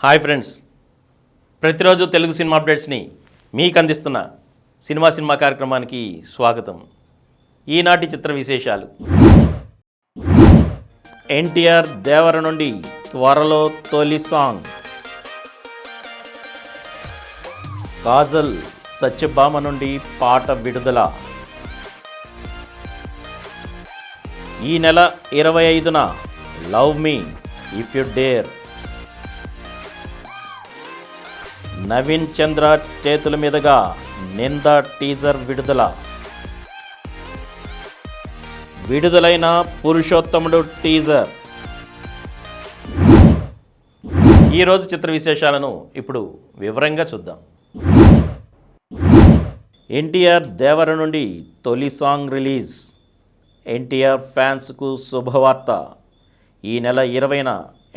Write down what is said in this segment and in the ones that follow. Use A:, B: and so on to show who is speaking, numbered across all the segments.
A: Hi friends, ప్రతిరోజు Telugu cinema అప్డేట్స్ని మీకు అందిస్తున్న సినిమా కార్యక్రమానికి స్వాగతం. ఈనాటి చిత్ర విశేషాలు. ఎన్టీఆర్ దేవర నుండి త్వరలో తొలి సాంగ్. కాజల్ సత్యభామ నుండి పాట విడుదల. ఈ నెల 25న love me if you dare. Naveen Chandra చేతుల మీదుగా నింద టీజర్ విడుదల. విడుదలైన పురుషోత్తముడు టీజర్. ఈరోజు చిత్ర విశేషాలను ఇప్పుడు వివరంగా చూద్దాం. ఎన్టీఆర్ దేవర నుండి తొలి సాంగ్ రిలీజ్. ఎన్టీఆర్ ఫ్యాన్స్కు శుభవార్త. ఈ నెల 20న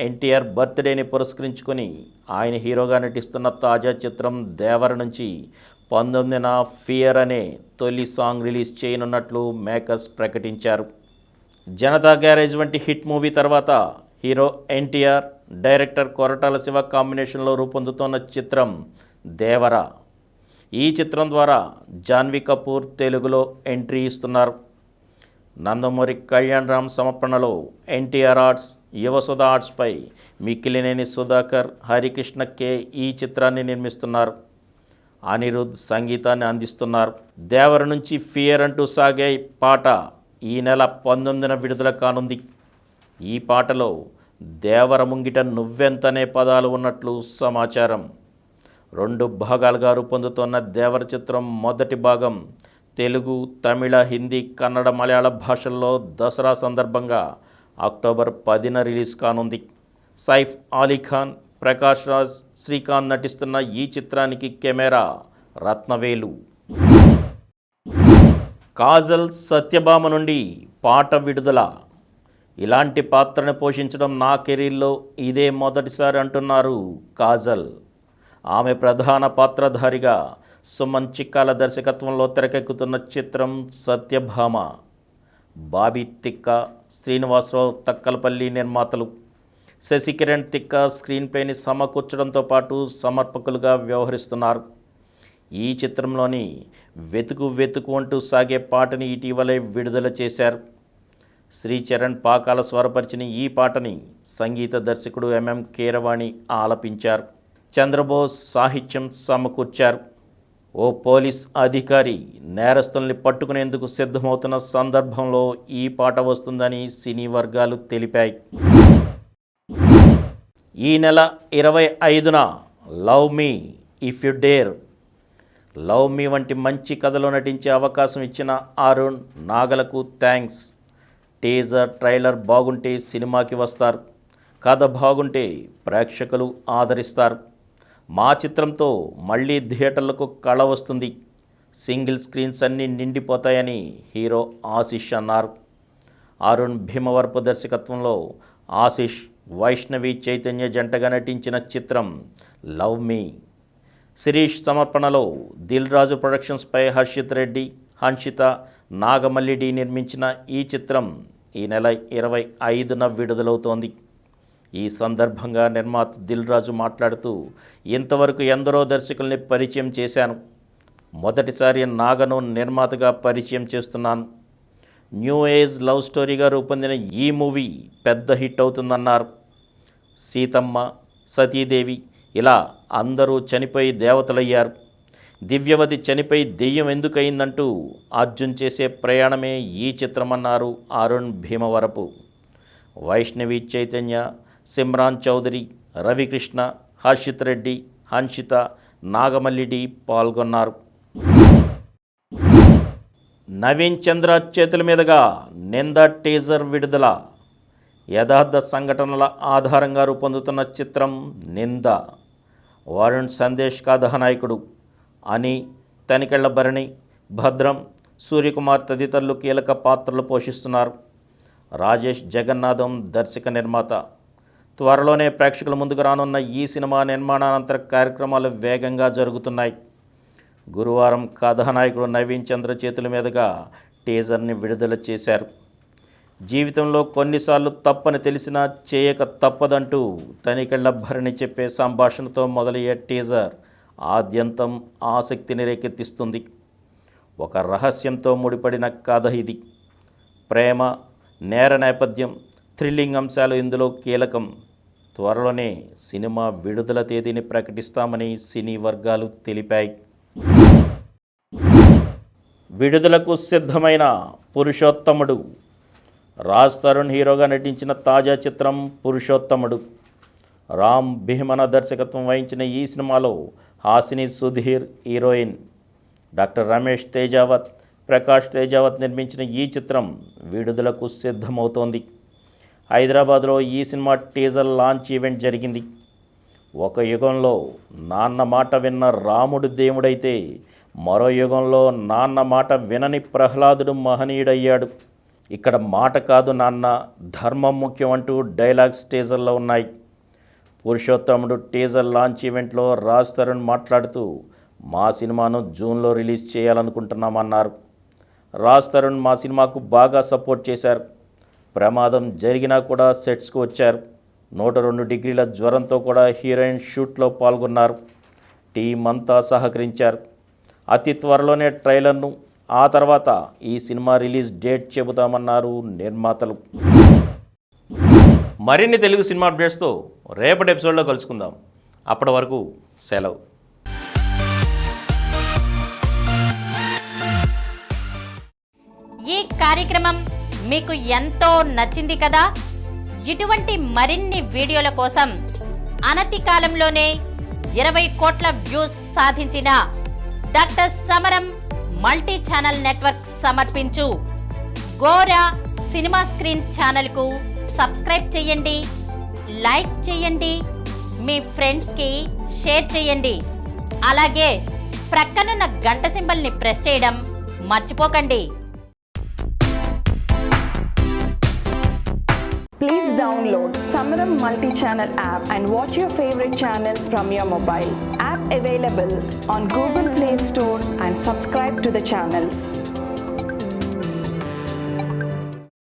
A: ఎన్టీఆర్ బర్త్డేని పురస్కరించుకొని ఆయన హీరోగా నటిస్తున్న తాజా చిత్రం దేవర నుంచి 19న ఫియర్ అనే తొలి సాంగ్ రిలీజ్ చేయనున్నట్లు మేకర్స్ ప్రకటించారు. జనతా గ్యారేజ్ వంటి హిట్ మూవీ తర్వాత హీరో ఎన్టీఆర్, డైరెక్టర్ కొరటాల శివ కాంబినేషన్లో రూపొందుతున్న చిత్రం దేవర. ఈ చిత్రం ద్వారా జాన్వీ కపూర్ తెలుగులో ఎంట్రీ ఇస్తున్నారు. నందమూరి కళ్యాణ్ రామ్ సమర్పణలో ఎన్టీఆర్ ఆర్ట్స్, యువసుధ ఆర్ట్స్పై మిక్కిలినేని సుధాకర్, హరికృష్ణ కే ఈ చిత్రాన్ని నిర్మిస్తున్నారు. అనిరుద్ సంగీతాన్ని అందిస్తున్నారు. దేవర నుంచి ఫియర్ అంటూ సాగే పాట ఈ నెల 19న విడుదల కానుంది. ఈ పాటలో దేవర ముంగిట నువ్వెంతనే పదాలు ఉన్నట్లు సమాచారం. 2 భాగాలుగా రూపొందుతున్న దేవర చిత్రం మొదటి భాగం తెలుగు, తమిళ, హిందీ, కన్నడ, మలయాళ భాషల్లో దసరా సందర్భంగా అక్టోబర్ 10న రిలీజ్ కానుంది. సైఫ్ అలీ ఖాన్, ప్రకాష్ రాజ్, శ్రీకాంత్ నటిస్తున్న ఈ చిత్రానికి కెమెరా రత్నవేలు. కాజల్ సత్యభామ నుండి పాట విడుదల. ఇలాంటి పాత్రను పోషించడం నా కెరీర్లో ఇదే మొదటిసారి అంటున్నారు కాజల్. ఆమె ప్రధాన పాత్రధారిగా సుమన్ చిక్కాల దర్శకత్వంలో తెరకెక్కుతున్న చిత్రం సత్యభామ. బాబీ తిక్క, శ్రీనివాసరావు తక్కలపల్లి నిర్మాతలు. శశికిరణ్ తిక్క స్క్రీన్ ప్లేని సమకూర్చడంతో పాటు సమర్పకులుగా వ్యవహరిస్తున్నారు. ఈ చిత్రంలోని వెతుకు వెతుకు అంటూ సాగే పాటని ఇటీవలే విడుదల చేశారు. శ్రీచరణ్ పాకాల స్వరపరిచిన ఈ పాటని సంగీత దర్శకుడు ఎంఎం కీరవాణి ఆలపించారు. చంద్రబోస్ సాహిత్యం సమకూర్చారు. ఓ పోలీస్ అధికారి నేరస్తుల్ని పట్టుకునేందుకు సిద్ధమవుతున్న సందర్భంలో ఈ పాట వస్తుందని సినీ వర్గాలు తెలిపాయి. ఈ నెల 25న love me if you dare. Love me వంటి మంచి కథలో నటించే అవకాశం ఇచ్చిన అరుణ్ నాగలకు థ్యాంక్స్. టీజర్, ట్రైలర్ బాగుంటే సినిమాకి వస్తారు. కథ బాగుంటే ప్రేక్షకులు ఆదరిస్తారు. మా చిత్రంతో మళ్ళీ థియేటర్లకు కళ వస్తుంది. సింగిల్ స్క్రీన్స్ అన్నీ నిండిపోతాయని హీరో ఆశిష్ అన్నారు. అరుణ్ భీమవరపు దర్శకత్వంలో ఆశిష్, వైష్ణవి చైతన్య జంటగా నటించిన చిత్రం లవ్ మీ. శిరీష్ సమర్పణలో దిల్ రాజు ప్రొడక్షన్స్పై హర్షిత్ రెడ్డి, హన్షిత, నాగమల్లిడి నిర్మించిన ఈ చిత్రం ఈ నెల 25న విడుదలవుతోంది. ఈ సందర్భంగా నిర్మాత దిల్ రాజు మాట్లాడుతూ, ఇంతవరకు ఎందరో దర్శకుల్ని పరిచయం చేశాను. మొదటిసారి నాగను నిర్మాతగా పరిచయం చేస్తున్నాను. న్యూ ఏజ్ లవ్ స్టోరీగా రూపొందిన ఈ మూవీ పెద్ద హిట్ అవుతుందన్నారు. సీతమ్మ, సతీదేవి ఇలా అందరూ చనిపోయి దేవతలయ్యారు. దివ్యవతి చనిపోయి దెయ్యం ఎందుకయిందంటూ అర్జున్ చేసే ప్రయాణమే ఈ చిత్రమన్నారు అరుణ్ భీమవరపు. వైష్ణవి చైతన్య, సిమ్రాన్ చౌదరి, రవికృష్ణ, హర్షిత్ రెడ్డి, హన్షిత, నాగమల్లిడి పాల్గొన్నారు. నవీన్ చంద్ర చేతుల మీదుగా నింద టీజర్ విడుదల. యథార్థ సంఘటనల ఆధారంగా రూపొందుతున్న చిత్రం నింద. వరుణ్ సందేశ్ కథానాయకుడు. అని, తనికెళ్ల భరణి, భద్రం, సూర్యకుమార్ తదితరులు కీలక పాత్రలు పోషిస్తున్నారు. రాజేష్ జగన్నాథం దర్శక నిర్మాత. త్వరలోనే ప్రేక్షకుల ముందుకు రానున్న ఈ సినిమా నిర్మాణానంతర కార్యక్రమాలు వేగంగా జరుగుతున్నాయి. గురువారం కథానాయకుడు నవీన్ చంద్ర చేతుల మీదుగా టీజర్ని విడుదల చేశారు. జీవితంలో కొన్నిసార్లు తప్పని తెలిసినా చేయక తప్పదంటూ తనికెళ్ల భరణి చెప్పే సంభాషణతో మొదలయ్యే టీజర్ ఆద్యంతం ఆసక్తిని రేకెత్తిస్తుంది. ఒక రహస్యంతో ముడిపడిన కథ ఇది. ప్రేమ, నేర నేపథ్యం, థ్రిల్లింగ్ అంశాలు ఇందులో కీలకం. త్వరలోనే సినిమా విడుదల తేదీని ప్రకటిస్తామని సినీ వర్గాలు తెలిపాయి. విడుదలకు సిద్ధమైన పురుషోత్తముడు. రాజ్ తరుణ్ హీరోగా నటించిన తాజా చిత్రం పురుషోత్తముడు. రామ్ భీమన దర్శకత్వం వహించిన ఈ సినిమాలో హాసిని సుధీర్ హీరోయిన్. డాక్టర్ రమేష్ తేజావత్, ప్రకాష్ తేజావత్ నిర్మించిన ఈ చిత్రం విడుదలకు సిద్ధమవుతోంది. హైదరాబాద్లో ఈ సినిమా టీజర్ లాంచ్ ఈవెంట్ జరిగింది. ఒక యుగంలో నాన్న మాట విన్న రాముడు దేవుడైతే మరో యుగంలో నాన్న మాట వినని ప్రహ్లాదుడు మహనీయుడయ్యాడు. ఇక్కడ మాట కాదు నాన్న, ధర్మం ముఖ్యం అంటూ డైలాగ్స్ టీజర్లో ఉన్నాయి. పురుషోత్తముడు టీజర్ లాంచ్ ఈవెంట్లో రాజ్ తరుణ్ మాట్లాడుతూ మా సినిమాను జూన్లో రిలీజ్ చేయాలనుకుంటున్నామన్నారు. రాజ్ తరుణ్ మా సినిమాకు బాగా సపోర్ట్ చేశారు. ప్రమాదం జరిగినా కూడా సెట్స్కు వచ్చారు. 102 డిగ్రీల జ్వరంతో కూడా హీరోయిన్ షూట్లో పాల్గొన్నారు. టీం అంతా సహకరించారు. అతి త్వరలోనే ట్రైలర్ను, ఆ తర్వాత ఈ సినిమా రిలీజ్ డేట్ చెబుతామన్నారు నిర్మాతలు. మరిన్ని తెలుగు సినిమా అప్డేట్స్తో రేపటి ఎపిసోడ్లో కలుసుకుందాం. అప్పటి వరకు సెలవు.
B: ఈ కార్యక్రమం మీకు ఎంతో నచ్చింది కదా? ఇటువంటి మరిన్ని వీడియోల కోసం అనతి కాలంలోనే 20 కోట్ల వ్యూస్ సాధించిన డాక్టర్ సమరం మల్టీ ఛానల్ నెట్వర్క్ సమర్పించు గోరా సినిమా స్క్రీన్ ఛానల్కు సబ్స్క్రైబ్ చేయండి, లైక్ చేయండి, మీ ఫ్రెండ్స్కి షేర్ చేయండి. అలాగే ప్రక్కనున్న గంట సింబల్ని ప్రెస్ చేయడం మర్చిపోకండి.
C: Please download Samaram multi-channel app and watch your favorite channels from your mobile. App available on Google Play Store and subscribe to the channels.